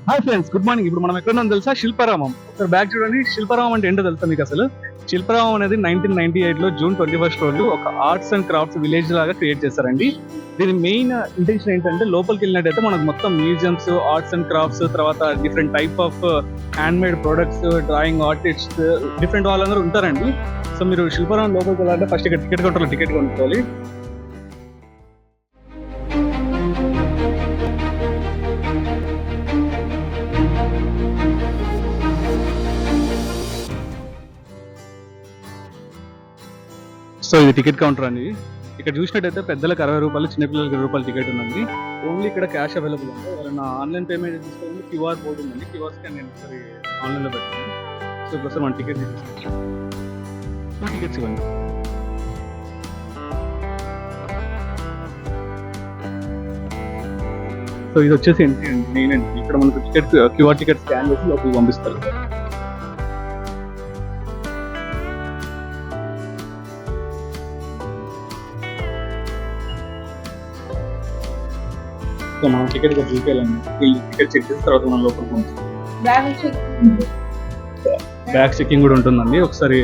Hi friends, good morning. ఇప్పుడు మనం ఎక్కడ ఉన్నాం తెలుసా? శిల్పారామం. ఒకసారి బ్యాక్ చూడండి. శిల్పారామం అంటే ఏంటో తెలుసా మీకు అసలు? శిల్పారామం అనేది 1998 లో జూన్ 21 రోజు ఒక ఆర్ట్స్ అండ్ క్రాఫ్ట్స్ విలేజ్ లాగా క్రియేట్ చేశారండి. దీని మెయిన్ ఇంటెన్షన్ ఏంటంటే, లోపలికి వెళ్ళినట్టయితే మనకు మొత్తం మ్యూజియంస్, ఆర్ట్స్ అండ్ క్రాఫ్ట్స్, తర్వాత different type of hand made products, drawing artists, different వాళ్ళందరూ ఉంటారండి. సో మీరు శిల్పారామం లోపలికి వెళ్ళాలంటే ఫస్ట్ ఇక్కడ టికెట్ కౌంటర్లో టికెట్ కొనుక్కోవాలి. సో ఇది టికెట్ కౌంటర్ అండి. ఇక్కడ చూసినట్టయితే పెద్దలకు 60 రూపాయలు, చిన్నపిల్లలకి 20 రూపాయలు టికెట్ ఉందండి. ఓన్లీ ఇక్కడ క్యాష్ అవైలబుల్ ఉంది. ఎవరైనా ఆన్లైన్ పేమెంట్ తీసుకోవాలి, క్యూఆర్ కోడ్ ఉందండి. క్యూఆర్ స్కాన్ నేను ఒకసారి ఆన్లైన్లో పెట్టాను. సో ఇప్పుడు మన టికెట్ తీసుకుంటాం. టికెట్స్ ఇవ్వండి. సో ఇది వచ్చేసి ఎంట్రీ అండి, మెయిన్ ఎంట్రీ. ఇక్కడ మనకు టికెట్ క్యూఆర్ టికెట్ స్కాన్ చేసి లోపలికి పంపిస్తారు. సో మనం టికెట్ చూపించాలండి. టికెట్ చెక్ చేసిన తర్వాత మనం లోపలికి పంపిస్తాం. బ్యాగ్ చెకింగ్ కూడా ఉంటుందండి. ఒకసారి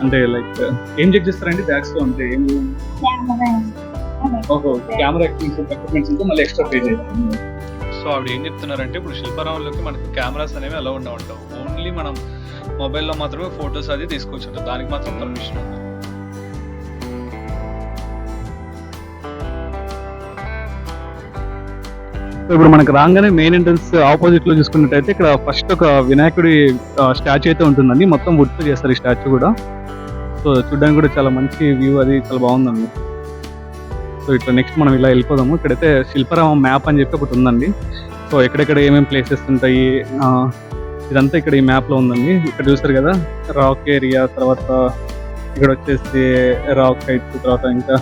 అంటే లైక్ ఏం చెక్ చేస్తారండి బ్యాగ్స్ లో? అంటే ఏం కెమెరా ఎక్విప్మెంట్స్ ఉంటే మళ్ళీ ఎక్స్ట్రా పే చేయాలి. సో ఆవిడ ఏం చెప్తున్నారంటే, ఇప్పుడు శిల్పారామంలోకి మనకు కెమెరాస్ అనేవి అలా ఉండవు. ఓన్లీ మనం మొబైల్లో మాత్రమే ఫొటోస్ అది తీసుకోవచ్చు. దానికి మాత్రం పర్మిషన్ ఉంది. ఇప్పుడు మనకు రాగానే మెయిన్ ఎంట్రన్స్ ఆపోజిట్ లో చూసుకున్నట్టయితే ఇక్కడ ఫస్ట్ ఒక వినాయకుడి స్టాచ్యూ అయితే ఉంటుందండి. మొత్తం వుడ్ తో చేస్తారు ఈ స్టాచ్యూ కూడా. సో చూడడానికి కూడా చాలా మంచి వ్యూ, అది చాలా బాగుందండి. సో ఇట్లా నెక్స్ట్ మనం ఇలా వెళ్ళిపోదాము. ఇక్కడైతే శిల్పారామం మ్యాప్ అని చెప్పి ఒకటి ఉందండి. సో ఎక్కడెక్కడ ఏమేమి ప్లేసెస్ ఉంటాయి ఇదంతా ఇక్కడ ఈ మ్యాప్ లో ఉందండి. ఇక్కడ చూస్తారు కదా, రాక్ ఏరియా, తర్వాత ఇక్కడ వచ్చేసి రాక్ హైట్స్, తర్వాత ఇంకా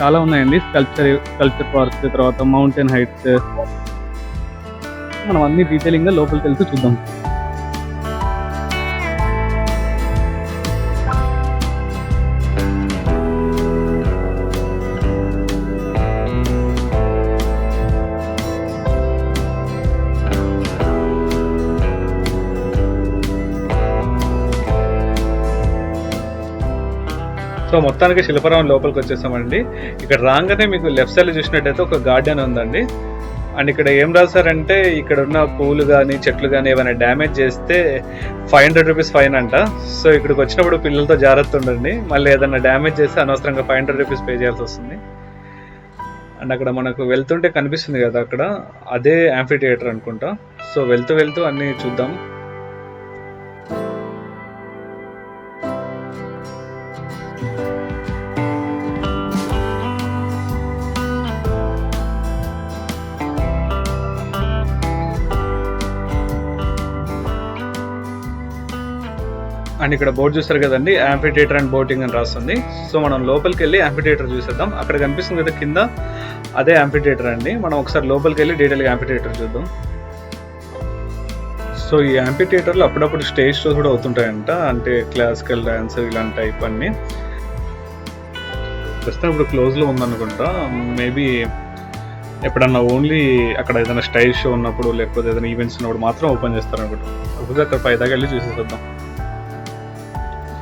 చాలా ఉన్నాయండి. కల్చర్ పార్క్స్, తర్వాత మౌంటైన్ హైట్స్. మనం అన్ని డీటెయిలింగ్ గా లోపలికి వెళ్తూ చూద్దాం. సో మొత్తానికి శిల్పారామం లోపలికి వచ్చేసామండి. ఇక్కడ రాగానే మీకు లెఫ్ట్ సైడ్ చూసినట్టయితే ఒక గార్డెన్ ఉందండి. అండ్ ఇక్కడ ఏం రాశారంటే, ఇక్కడ ఉన్న పూలు కానీ చెట్లు కానీ ఏమైనా డ్యామేజ్ చేస్తే 500 రూపీస్ ఫైన్ అంట. సో ఇక్కడికి వచ్చినప్పుడు పిల్లలతో జాగ్రత్త ఉండండి. మళ్ళీ ఏదైనా డ్యామేజ్ చేస్తే అనవసరంగా 500 రూపీస్ పే చేయాల్సి వస్తుంది. అండ్ అక్కడ మనకు వెళ్తుంటే కనిపిస్తుంది కదా, అక్కడ అదే యాంఫీ థియేటర్ అనుకుంటా. సో వెళ్తూ వెళ్తూ అన్ని చూద్దాం. అండ్ ఇక్కడ బోర్డు చూస్తారు కదండి, యాంఫీ థియేటర్ అండ్ బోటింగ్ అని రాస్తుంది. సో మనం లోపలికి వెళ్ళి యాంఫీ థియేటర్ చూసేద్దాం. అక్కడ కనిపిస్తుంది కదా కింద, అదే యాంఫీ థియేటర్ అండి. మనం ఒకసారి లోపలికి వెళ్ళి డీటెయిల్గా యాంఫీ థియేటర్ చూద్దాం. సో ఈ యాంఫీ థియేటర్లో అప్పుడప్పుడు స్టేజ్ షోస్ కూడా అవుతుంటాయంట, అంటే క్లాసికల్ డాన్స్ ఇలాంటి టైప్ అన్ని. ప్రస్తుతం ఇప్పుడు క్లోజ్లో ఉందనుకుంటా. మేబీ ఎప్పుడన్నా ఓన్లీ అక్కడ ఏదైనా స్టేజ్ షో ఉన్నప్పుడు, లేకపోతే ఏదైనా ఈవెంట్స్ ఉన్నప్పుడు మాత్రం ఓపెన్ చేస్తారనుకుంటా. ఒకసారి అక్కడ పైదాకా వెళ్ళి చూసేద్దాం.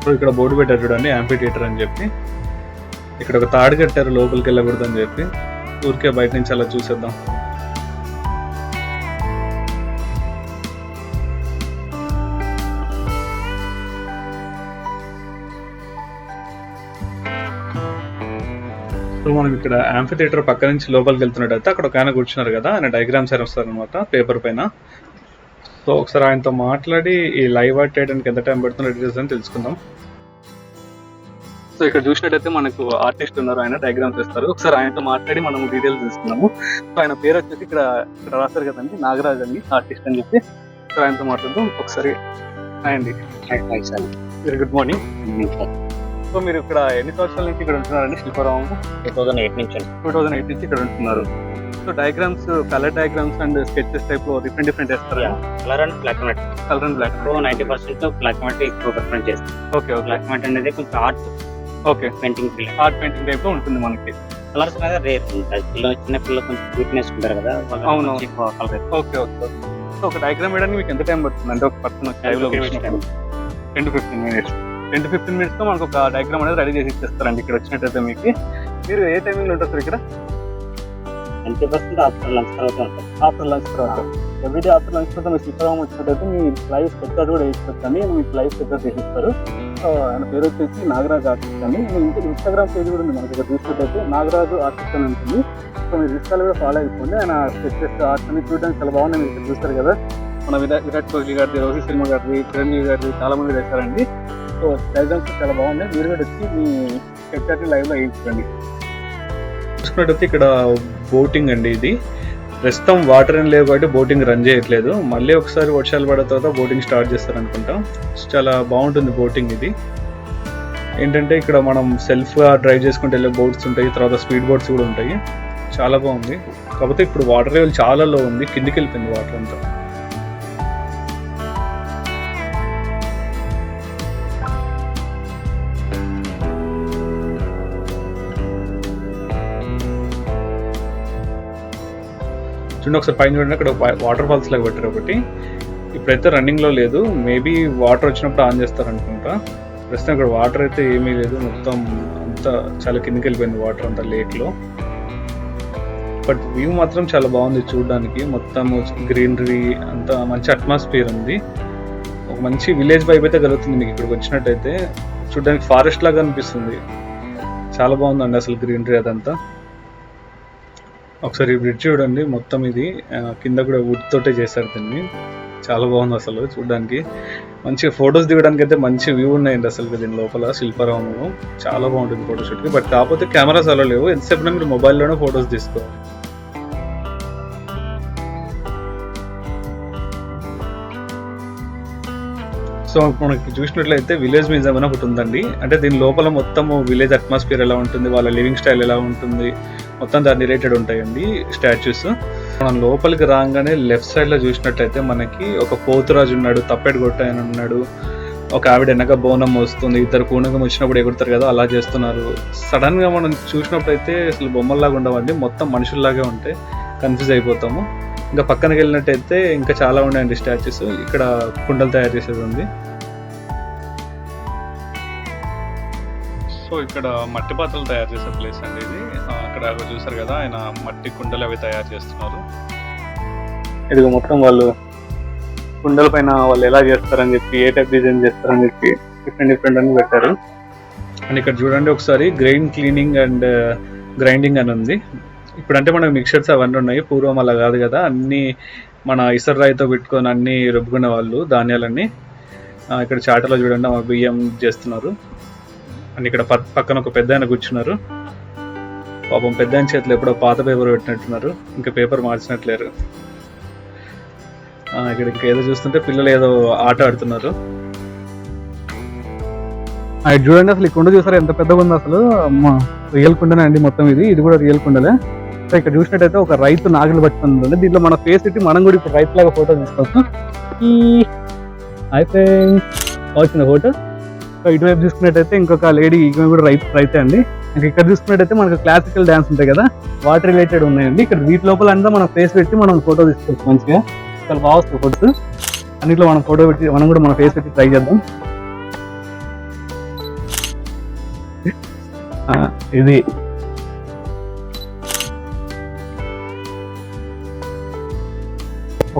సో ఇక్కడ బోర్డు పెట్టారు చూడండి, యాంఫీ థియేటర్ అని చెప్పి. ఇక్కడ ఒక తాడు కట్టారు లోపలికి వెళ్ళకూడదు అని చెప్పి. ఊరికే బయట నుంచి అలా చూసేద్దాం. సో మనం ఇక్కడ యాంఫీ థియేటర్ పక్క నుంచి లోపలికి వెళ్తున్నట్టయితే అక్కడ ఒక ఆయన కూర్చున్నారు కదా, ఆయన డయాగ్రామ్స్ రాస్తారు అనమాట పేపర్ పైన. సో ఒకసారి ఆయనతో మాట్లాడి ఈ లైవ్ ఆర్ట్ చేయడానికి ఎంత టైం పడుతుందో డీటెయిల్స్ అని తెలుసుకుందాం. సో ఇక్కడ చూసినట్టయితే మనకు ఆర్టిస్ట్ ఉన్నారు, ఆయన డయాగ్రామ్స్ ఇస్తారు. ఒకసారి ఆయనతో మాట్లాడి మనం డీటెయిల్స్ తెలుసుకున్నాము. సో ఆయన పేరు వచ్చేసి ఇక్కడ రాస్తారు కదండి, నాగరాజ్ అండి, ఆర్టిస్ట్ అని చెప్పి. సో ఆయనతో మాట్లాడదాం ఒకసారి. అండి, వెరీ గుడ్ మార్నింగ్. సో మీరు ఇక్కడ ఎన్ని సంవత్సరాల నుంచి ఇక్కడ ఉంటున్నారండి శిల్పారామం? 2008 నుంచి ఇక్కడ ఉంటున్నారు. So diagrams, colour diagrams and sketches type లో డిఫరెంట్ వేస్తారు. Colour and black and white. 90% black and white ఎక్కువ ప్రిఫరెన్స్ చేస్తాం. ఓకే, బ్లాక్ అండ్ వైట్ అనేది కొంచెం art okay painting art painting type లో ఉంటుంది మనకి. కలర్స్ మీద రేర్ ఉంటుంది. చిన్న పిల్లలు కొంచెం వీక్నెస్ ఉంటారు కదా. అవును. Okay okay. సో ఒక డయాగ్రామ్ వేయడానికి మీకు ఎంత టైం పడుతుంది అంటే ఒక పర్సన్ లైవ్ లో 10 to 15 minutes 10 to 15 minutes లో మనకు ఒక డయాగ్రామ్ అనేది రెడీ చేసి ఇచ్చేస్తారండి ఇక్కడ వచ్చినట్టయితే మీకు. మీరు ఏ టైమింగ్ లో ఉంటారు సార్ ఇక్కడ? 90% ఆఫ్టర్ లంచ్ తర్వాత ఉంటుంది. ఆఫ్టర్ లంచ్ తర్వాత ఎవ్రీడే ఆఫ్టర్ లంచ్ తర్వాత మీకు శిల్పారామం వచ్చినట్టయితే మీ లైవ్ స్పెక్టర్ కూడా వేసుకోవచ్చండి. మీకు లైవ్ స్పెక్టర్ చేసిస్తారు. సో ఆయన పేరు వచ్చేసి నాగరాజు ఆర్టిస్ట్ అండి. ఇన్స్టాగ్రామ్ పేజ్ కూడా ఉంది మనకి ఇక్కడ చూసినట్టయితే నాగరాజు ఆర్టిస్ట్ అని ఉంటుంది. సో మీరు ఇన్స్టాలో కూడా ఫాలో అయిపోండి. ఆయన స్కెచెస్ ఆర్ట్స్ అన్ని చూడడానికి చాలా బాగున్నాయి. మీరు ఇక్కడ చూస్తారు కదా మన విరాట్ కోహ్లీ గారిది, రోహిత్ శర్మ గారిది, చిరంజీవి గారిది చాలా మంది వేశారండి. సో డైగ్రామ్స్ చాలా బాగున్నాయి. మీరు కూడా వచ్చి మీ స్కెచ్ లైవ్ లో వేయించుకోండి. చూసుకున్నట్టయితే ఇక్కడ బోటింగ్ అండి. ఇది ప్రస్తుతం వాటర్ ఏం లేవు కాబట్టి బోటింగ్ రన్ చేయట్లేదు. మళ్ళీ ఒకసారి వర్షాలు పడిన తర్వాత బోటింగ్ స్టార్ట్ చేస్తారు అనుకుంటా. చాలా బాగుంటుంది బోటింగ్. ఇది ఏంటంటే ఇక్కడ మనం సెల్ఫ్గా డ్రైవ్ చేసుకుంటూ వెళ్ళే బోట్స్ ఉంటాయి, తర్వాత స్పీడ్ బోట్స్ కూడా ఉంటాయి. చాలా బాగుంది. కాకపోతే ఇప్పుడు వాటర్ లెవెల్ చాలా లో ఉంది, కిందికి వెళ్ళిపోయింది వాటర్ అంతా. చూడండి ఒకసారి పైన చూడండి, అక్కడ వాటర్ ఫాల్స్ లాగా పెట్టారు ఒకటి. ఇప్పుడైతే రన్నింగ్లో లేదు, మేబీ వాటర్ వచ్చినప్పుడు ఆన్ చేస్తారు అనుకుంటా. ప్రస్తుతం ఇక్కడ వాటర్ అయితే ఏమీ లేదు, మొత్తం అంతా చాలా కిందికి వెళ్ళిపోయింది వాటర్ అంతా లేక్లో. బట్ వ్యూ మాత్రం చాలా బాగుంది చూడడానికి. మొత్తం గ్రీనరీ అంతా మంచి అట్మాస్ఫియర్ ఉంది. ఒక మంచి విలేజ్ వైబ్ అయితే కలుగుతుంది మీకు ఇక్కడికి వచ్చినట్టయితే. చూడడానికి ఫారెస్ట్ లాగా అనిపిస్తుంది. చాలా బాగుందండి అసలు గ్రీనరీ అదంతా. ఒకసారి ఈ బ్రిడ్జ్ చూడండి, మొత్తం ఇది కింద కూడా వుడ్ తోటే చేశారు దీన్ని. చాలా బాగుంది అసలు చూడడానికి. మంచిగా ఫొటోస్ దిగడానికి అయితే మంచి వ్యూ ఉన్నాయండి అసలు దీని లోపల శిల్పారామంలో. చాలా బాగుంటుంది ఫోటోషూట్కి. బట్ కాకపోతే కెమెరాస్ అలా లేవు, ఎంతసేపు మీరు మొబైల్లోనే ఫొటోస్ తీసుకోవాలి. సో మనకి చూసినట్లయితే విలేజ్ మ్యూజియం అని ఒకటి ఉందండి. అంటే దీని లోపల మొత్తం విలేజ్ అట్మాస్ఫియర్ ఎలా ఉంటుంది, వాళ్ళ లివింగ్ స్టైల్ ఎలా ఉంటుంది, మొత్తం దాని రిలేటెడ్ ఉంటాయండి స్టాచ్యూస్. మనం లోపలికి రాగానే లెఫ్ట్ సైడ్ లో చూసినట్టయితే మనకి ఒక పోతురాజు ఉన్నాడు, తప్పెడు గొట్ట ఆయన ఉన్నాడు, ఒక ఆవిడ వెనక బోనం వస్తుంది, ఇద్దరు పూనకం వచ్చినప్పుడు ఎగురుతారు కదా అలా చేస్తున్నారు. సడన్ గా మనం చూసినప్పుడు అయితే అసలు బొమ్మల్లాగా ఉండవండి, మొత్తం మనుషుల్లాగే ఉంటాయి, కన్ఫ్యూజ్ అయిపోతాము. ఇంకా పక్కనకి వెళ్ళినట్టయితే ఇంకా చాలా ఉన్నాయండి స్టాచ్యూస్. ఇక్కడ కుండలు తయారు చేసేది ఉంది. సో ఇక్కడ మట్టి పాత్రలు తయారు చేసే ప్లేస్ అండి ఇది. అక్కడ చూసారు కదా ఆయన మట్టి కుండలు అవి తయారు చేస్తున్నారు. ఇది మొత్తం వాళ్ళు కుండల పైన వాళ్ళు ఎలా చేస్తారని చెప్పి, ఏ టైప్ డిజైన్ చేస్తారని చెప్పి డిఫరెంట్ అని పెట్టారు. అండ్ ఇక్కడ చూడండి ఒకసారి గ్రెయిన్ క్లీనింగ్ అండ్ గ్రైండింగ్ అని ఉంది. ఇప్పుడంటే మనకు మిక్సర్స్ అవన్నీ ఉన్నాయి, పూర్వం అలా కాదు కదా. అన్నీ మన ఇసర్రాయితో పెట్టుకొని అన్నీ రుబ్బుకునే వాళ్ళు ధాన్యాలన్నీ. ఇక్కడ చాటలో చూడండి బియ్యం చేస్తున్నారు. అండ్ ఇక్కడ పక్కన ఒక పెద్ద ఆయన కూర్చున్నారు. పాపం పెద్ద ఆయన చేతిలో ఎప్పుడో పాత పేపర్ పెట్టినట్టున్నారు, ఇంకా పేపర్ మార్చినట్లేరు. ఇక్కడ ఇంకా ఏదో చూస్తుంటే పిల్లలు ఏదో ఆట ఆడుతున్నారు. అది చూడండి అసలు ఈ కుండ చూసారా ఎంత పెద్దగా ఉంది అసలు. రియల్ కుండనే అండి మొత్తం ఇది కూడా రియల్ కుండలే. సో ఇక్కడ చూసినట్టయితే ఒక రైతు నాగలు పట్టుకుంటుంది. దీంట్లో మన ఫేస్ పెట్టి మనం కూడా ఇప్పుడు రైతు లాగా ఫోటో తీసుకోవచ్చు. అయితే వచ్చింది ఫోటో. సో ఇటువైపు చూసుకున్నట్టయితే ఇంకొక లేడీ, ఈమె కూడా రైతే అండి. ఇంకా ఇక్కడ చూసుకున్నట్టయితే మనకు క్లాసికల్ డాన్స్ ఉంటాయి కదా, వాటి రిలేటెడ్ ఉన్నాయండి. ఇక్కడ వీటి లోపల అంతా మనం ఫేస్ పెట్టి మనం ఫోటో తీసుకోవచ్చు మంచిగా. చాలా బాగా వస్తుంది ఫోటోస్. అన్నిట్లో మనం ఫోటో పెట్టి మనం కూడా మన ఫేస్ పెట్టి ట్రై చేద్దాం. ఇది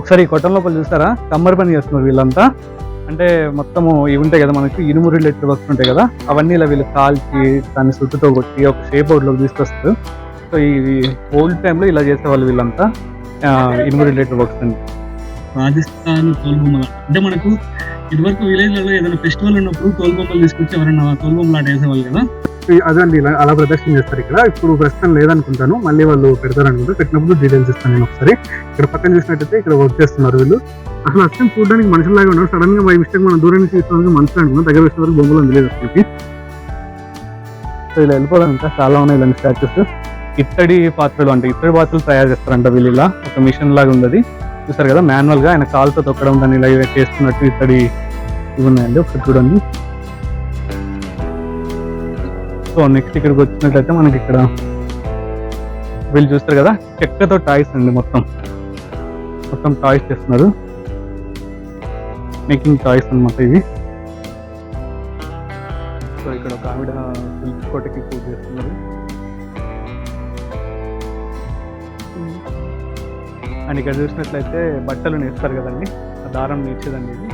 ఒకసారి ఈ కొట్టం లోపల చూస్తారా, కమ్మరి పని చేస్తున్నారు వీళ్ళంతా. అంటే మొత్తము ఇవి ఉంటాయి కదా మనకి ఇనుము రిలేటెడ్ వర్క్స్ ఉంటాయి కదా, అవన్నీ ఇలా వీళ్ళు కాల్చి దాన్ని సుట్టుతో కొట్టి ఒక షేప్ అవుట్లోకి తీసుకొస్తారు. సో ఈ ఓల్డ్ టైంలో ఇలా చేసేవాళ్ళు వీళ్ళంతా ఇనుము రిలేటెడ్ వర్క్స్ అండి. రాజస్థాన్ తోలుబొమ్మలు అంటే మనకు ఇదివరకు విలేజ్లలో ఏదైనా ఫెస్టివల్ ఉన్నప్పుడు తోలుబొమ్మలు తీసుకొచ్చి ఎవరైనా తోలుబొమ్మలు ఆట వేసేవాళ్ళు కదా, అదండి ఇలా అలా ప్రదర్శన చేస్తారు. ఇక్కడ ఇప్పుడు ప్రస్తుతం లేదనుకుంటాను, మళ్ళీ వాళ్ళు పెడతారు అనుకుంటా. పెట్టినప్పుడు డీటెయిల్స్ ఇస్తాను నేను ఒకసారి. ఇక్కడ పక్కన చూసినట్టయితే ఇక్కడ వర్క్ చేస్తున్నారు వీళ్ళు. అసలు అర్థం చూడడానికి మనుషుల్లాగా ఉన్నారు. సడన్ గా బై మిస్టేక్ మనం దూరం నుంచి చూసుకోవడానికి మనుషులు అనుకున్నాం, దగ్గర వచ్చిన వరకు బొమ్మలు తెలియదు అసలుకి. సో ఇలా వెళ్ళిపోవడం ఇంకా చాలా ఉన్నాయి ఇలాంటి స్టాచ్యూస్. ఇత్తడి పాత్రలు అంటే ఇత్తడి పాత్రలు తయారు చేస్తారంట వీళ్ళు. ఇలా ఒక మిషన్ లాగా ఉంది చూసారు కదా, మాన్యువల్ గా ఆయన కాలుతో తొక్కడం దాన్ని ఇలా చేస్తున్నట్టు ఇత్తడి ఇవి ఉన్నాయండి, ఒకసారి చూడండి. సో నెక్స్ట్ ఇక్కడికి వచ్చినట్లయితే మనకి ఇక్కడ వీళ్ళు చూస్తారు కదా చెక్కతో టాయ్స్ అండి మొత్తం. మొత్తం టాయ్స్ చేస్తున్నారు, మేకింగ్ టాయ్స్ అన్నమాట ఇవి. సో ఇక్కడ ఒక ఆవిడ శిల్పి కోటకి పూజ చేస్తున్నారు. అండ్ ఇక్కడ చూసినట్లయితే బట్టలు నేస్తారు కదండి, ఆ దారం నేర్చేదండి ఇది.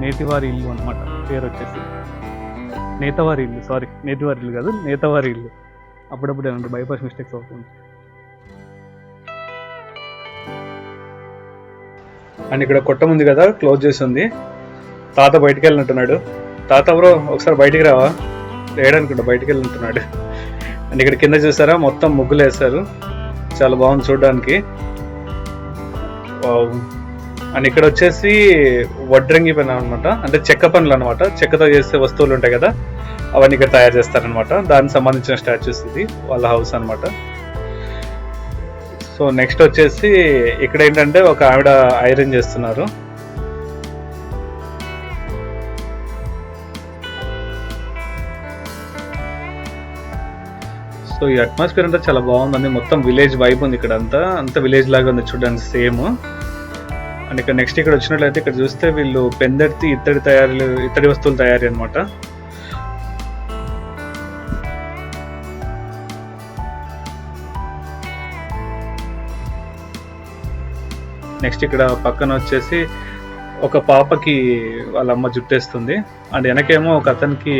నేతివారి ఇల్లు అన్నమాట పేరు వచ్చేసి. నేతవారి ఇల్లు, సారీ నేతివారి ఇల్లు కాదు, నేతవారి ఇల్లు. అప్పుడప్పుడు ఏమంటే బైపాస్ మిస్టేక్స్ అవుతుంది. అండ్ ఇక్కడ కొట్టం ఉంది కదా, క్లోజ్ చేసి ఉంది. తాత బయటికి వెళ్ళినట్టున్నాడు. తాత బ్రో ఒకసారి బయటికి రావా, లేడనుకుంటా, బయటికి వెళ్ళినట్టున్నాడు. అండ్ ఇక్కడ కింద చూసారా మొత్తం ముగ్గులు వేస్తారు, చాలా బాగుంది చూడడానికి. అండ్ ఇక్కడ వచ్చేసి వడ్రంగి పని అనమాట, అంటే చెక్క పనులు అనమాట. చెక్కతో చేసే వస్తువులు ఉంటాయి కదా, అవన్నీ ఇక్కడ తయారు చేస్తారనమాట. దానికి సంబంధించిన స్టాచ్యూస్ ఇది, వాళ్ళ హౌస్ అనమాట. సో నెక్స్ట్ వచ్చేసి ఇక్కడ ఏంటంటే ఒక ఆవిడ ఐరన్ చేస్తున్నారు. సో ఈ అట్మాస్ఫియర్ అంతా చాలా బాగుందండి, మొత్తం విలేజ్ వైబ్ ఉంది ఇక్కడ అంతా విలేజ్ లాగా ఉంది చూడడానికి సేమ్. అండ్ ఇక్కడ నెక్స్ట్ ఇక్కడ వచ్చినట్లయితే ఇక్కడ చూస్తే వీళ్ళు పెందర్తి ఇత్తడి వస్తువులు తయారీ అనమాట. నెక్స్ట్ ఇక్కడ పక్కన వచ్చేసి ఒక పాపకి వాళ్ళ అమ్మ జుట్టేస్తుంది. అండ్ వెనకేమో ఒక అతనికి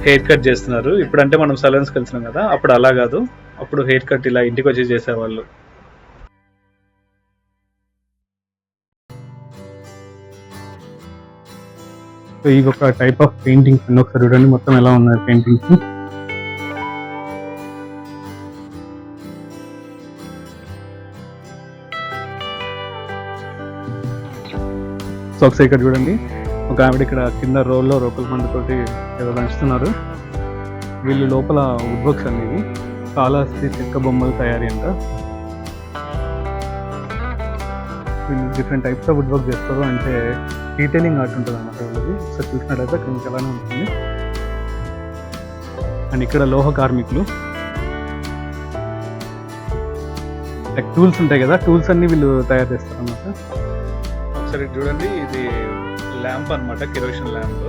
హెయిర్ కట్ చేస్తున్నారు. ఇప్పుడంటే మనం సలూన్స్కి వెళ్తున్నాం కదా, అప్పుడు అలా కాదు, అప్పుడు హెయిర్ కట్ ఇలా ఇంటికి వచ్చి చేసేవాళ్ళు. సో ఇవి ఒక టైప్ ఆఫ్ పెయింటింగ్స్ అండి, ఒకసారి చూడండి మొత్తం ఎలా ఉన్నాయి పెయింటింగ్స్. సో ఒకసారి ఇక్కడ చూడండి, ఒక ఆవిడ ఇక్కడ కింద రోల్లో రోకల పండుతోటి ఏదో దంచుతున్నారు. వీళ్ళు లోపల వుడ్ వర్క్స్ అండి, ఇవి కాళహస్తి చెక్క బొమ్మలు తయారీ అంట. వీళ్ళు different types of wood work చేస్తారు, అంటే డీటెయిలింగ్ ఆర్ట్ ఉంటుంది అన్నమాట వీళ్ళది. ఒకసారి చూసినట్లయితే అక్కడ మీకు ఎలానే ఉంటుంది. అండ్ ఇక్కడ లోహ కార్మికులు, లైక్ టూల్స్ ఉంటాయి కదా, టూల్స్ అన్ని వీళ్ళు తయారు చేస్తారు అన్నమాట. ఒకసారి చూడండి, ఇది ల్యాంప్ అనమాట, కిరోసిన్ ల్యాంప్.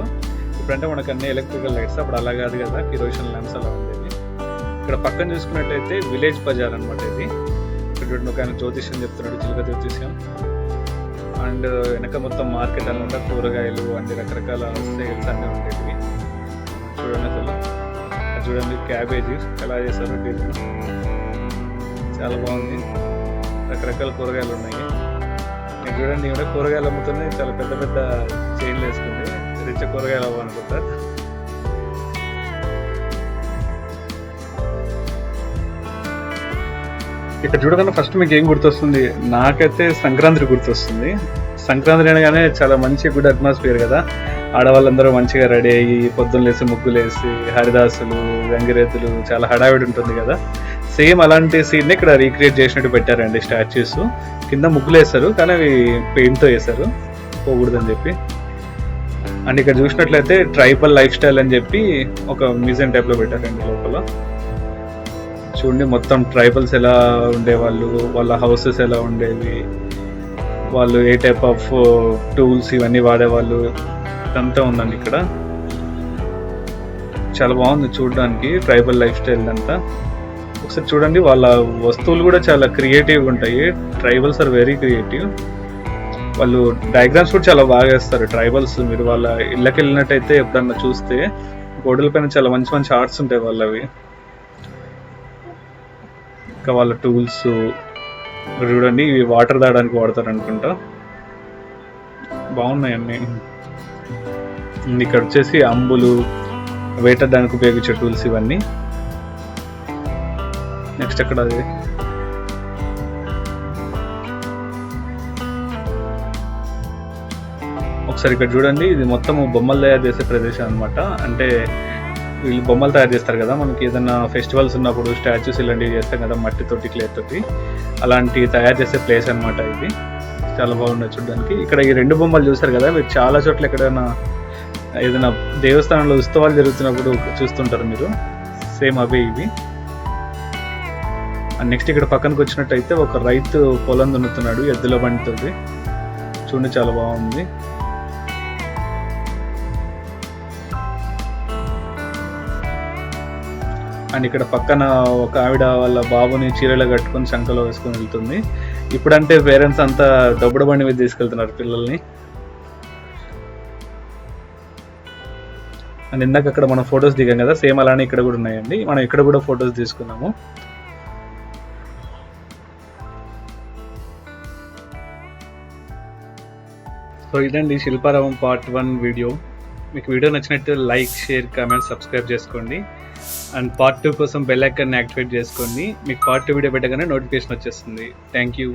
ఇప్పుడంటే మనకు అన్ని ఎలక్ట్రికల్ లైట్స్, అప్పుడు అలా కాదు కదా, కిరోసిన్ ల్యాంప్స్ అలా ఉండేది. ఇక్కడ పక్కన చూసుకున్నట్టయితే విలేజ్ బజార్ అనమాట ఇది. ఇక్కడ చూడండి ఒక ఆయన జ్యోతిష్యం చెప్తున్నాడు, చిలుక జ్యోతిష్యం. అండ్ వెనక మొత్తం మార్కెట్ అనమాట, కూరగాయలు అన్ని రకరకాల సేల్స్ అన్నీ ఉండేవి. చూడండి అసలు చూడండి క్యాబేజీ ఎలా చేస్తారు, డిజైన్ చాలా బాగుంది. రకరకాల కూరగాయలు ఉన్నాయి. నేను చూడండి ఇక్కడ కూరగాయలు అమ్ముతుంది, చాలా పెద్ద పెద్ద చైన్లు వేసుకుంది, రిచ్ కూరగాయలు అవ్వనుకుంటా. ఇక్కడ చూడగానే ఫస్ట్ మీకు ఏం గుర్తొస్తుంది? నాకైతే సంక్రాంతి గుర్తొస్తుంది. సంక్రాంతి అనగానే చాలా మంచి గుడ్ అట్మాస్ఫియర్ కదా, ఆడవాళ్ళందరూ మంచిగా రెడీ అయ్యి పొద్దున్న లేసి ముగ్గులు వేసి హరిదాసులు గంగిరేతులు చాలా హడావిడి ఉంటుంది కదా. సేమ్ అలాంటి సీన్ ఇక్కడ రీక్రియేట్ చేసినట్టు పెట్టారండి స్టాచ్యూస్. కింద ముగ్గులు వేస్తారు కానీ అవి పెయింట్తో వేస్తారు పోకూడదని చెప్పి. అండ్ ఇక్కడ చూసినట్లయితే ట్రైబల్ లైఫ్ స్టైల్ అని చెప్పి ఒక మ్యూజియం టైప్లో పెట్టారండి లోపల. చూడండి మొత్తం ట్రైబల్స్ ఎలా ఉండేవాళ్ళు, వాళ్ళ హౌసెస్ ఎలా ఉండేవి, వాళ్ళు ఏ టైప్ ఆఫ్ టూల్స్ ఇవన్నీ వాడేవాళ్ళు, ఇదంతా ఉందండి ఇక్కడ. చాలా బాగుంది చూడడానికి ట్రైబల్ లైఫ్ స్టైల్ అంతా. ఒకసారి చూడండి వాళ్ళ వస్తువులు కూడా చాలా క్రియేటివ్గా ఉంటాయి. Tribals are very creative. వాళ్ళు డయాగ్రామ్స్ కూడా చాలా బాగా వేస్తారు ట్రైబల్స్. మీరు వాళ్ళ ఇళ్ళకి వెళ్ళినట్టయితే ఎప్పుడన్నా చూస్తే గోడల పైన చాలా మంచి మంచి ఆర్ట్స్ ఉంటాయి వాళ్ళవి. ఇంకా వాళ్ళ టూల్స్ చూడండి, ఇవి వాటర్ తాగడానికి వాడతారు అనుకుంటా, బాగున్నాయి అన్నీ. ఇక్కడ వచ్చేసి అంబులు వేటడానికి ఉపయోగించే టూల్స్ ఇవన్నీ. నెక్స్ట్ అక్కడ అది ఒకసారి ఇక్కడ చూడండి, ఇది మొత్తం బొమ్మలు తయారు చేసే ప్రదేశం అనమాట. అంటే వీళ్ళు బొమ్మలు తయారు చేస్తారు కదా, మనకి ఏదైనా ఫెస్టివల్స్ ఉన్నప్పుడు స్టాచ్యూస్ ఇలాంటివి చేస్తాం కదా మట్టితోటి క్లే తోటి, అలాంటి తయారు చేసే ప్లేస్ అనమాట ఇది. చాలా బాగున్నాయి చూడడానికి. ఇక్కడ ఈ రెండు బొమ్మలు చూసారు కదా, మీరు చాలా చోట్ల ఎక్కడైనా ఏదైనా దేవస్థానంలో ఉత్సవాలు జరుగుతున్నప్పుడు చూస్తుంటారు మీరు, సేమ్ అవే ఇవి. అండ్ నెక్స్ట్ ఇక్కడ పక్కనకి వచ్చినట్టయితే ఒక రైతు పొలం దున్నుతున్నాడు ఎద్దుల బండితోటి. చూడండి చాలా బాగుంది. అండ్ ఇక్కడ పక్కన ఒక ఆవిడ వాళ్ళ బాబుని చీరలో కట్టుకొని శంఖలో వేసుకొని వెళ్తుంది. ఇప్పుడంటే పేరెంట్స్ అంతా దొబ్బడ బండి మీద తీసుకెళ్తున్నారు పిల్లల్ని. అండ్ ఇందాక అక్కడ మనం ఫొటోస్ దిగాం కదా, సేమ్ అలానే ఇక్కడ కూడా ఉన్నాయండి. మనం ఇక్కడ కూడా ఫొటోస్ తీసుకున్నాము. సో ఇదండి శిల్పారామం పార్ట్ 1 వీడియో. మీకు వీడియో నచ్చినట్టు లైక్, షేర్, కామెంట్, సబ్స్క్రైబ్ చేసుకోండి. అండ్ పార్ట్ 2 కోసం బెల్ ఐకాన్ని యాక్టివేట్ చేసుకోండి. మీకు పార్ట్ 2 వీడియో పెట్టగానే నోటిఫికేషన్ వచ్చేస్తుంది. Thank you.